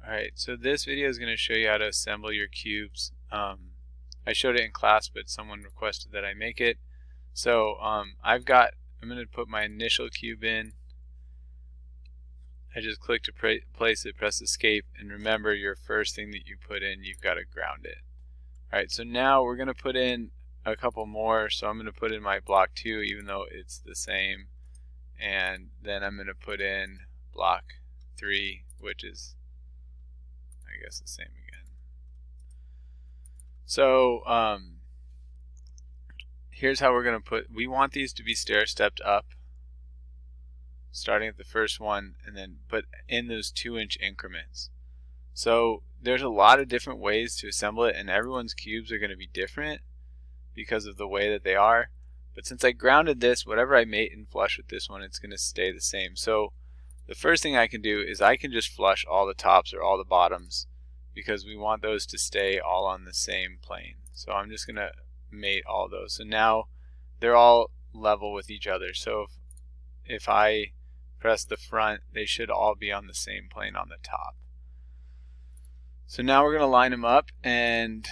Alright, so this video is going to show you how to assemble your cubes. I showed it in class, but someone requested that I make it. So I'm going to put my initial cube in. I just click to place it, press escape, and remember your first thing that you put in, you've got to ground it. Alright, so now we're going to put in a couple more. So I'm going to put in my block 2 even though it's the same, and then I'm going to put in block 3, which is I guess the same again. So here's how we're going to we want these to be stair-stepped up, starting at the first one, and then but in those 2-inch increments. So there's a lot of different ways to assemble it, and everyone's cubes are going to be different because of the way that they are. But since I grounded this, whatever I mate and flush with this one, it's going to stay the same. So the first thing I can do is I can just flush all the tops or all the bottoms, because we want those to stay all on the same plane. So I'm just going to mate all those. So now they're all level with each other. So if I press the front, they should all be on the same plane on the top. So now we're going to line them up, and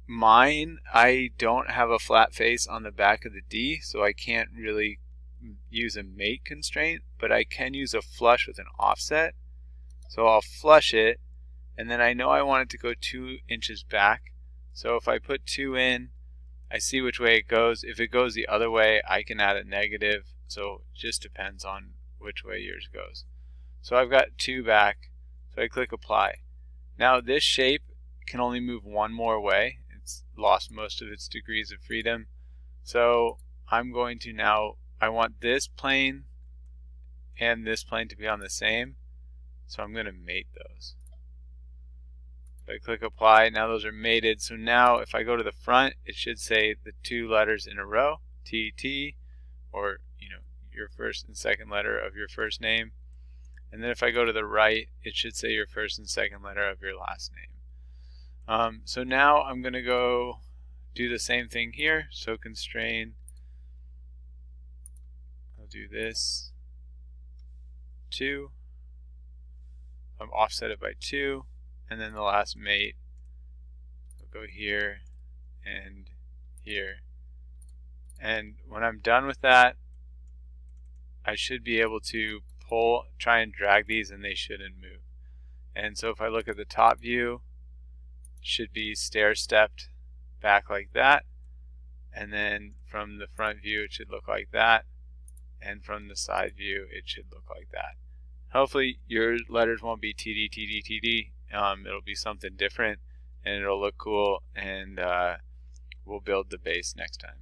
mine, I don't have a flat face on the back of the D, so I can't really use a mate constraint, but I can use a flush with an offset. So I'll flush it, and then I know I want it to go 2 inches back. So if I put 2 in, I see which way it goes. If it goes the other way, I can add a negative. So it just depends on which way yours goes. So I've got 2 back, so I click apply. Now this shape can only move one more way. It's lost most of its degrees of freedom. So I'm going to now, I want this plane and this plane to be on the same, so I'm going to mate those. So I click apply, now those are mated. So now if I go to the front, it should say the 2 letters in a row, TT, or your first and second letter of your first name. And then if I go to the right, it should say your first and second letter of your last name. So now I'm going to go do the same thing here. So constrain, I'll do this 2, I'll offset it by 2, and then the last mate will go here and here. And when I'm done with that, I should be able to try and drag these, and they shouldn't move. And so if I look at the top view, it should be stair-stepped back like that, and then from the front view it should look like that, and from the side view it should look like that. Hopefully your letters won't be TD, TD, TD. It'll be something different, and it'll look cool, and we'll build the base next time.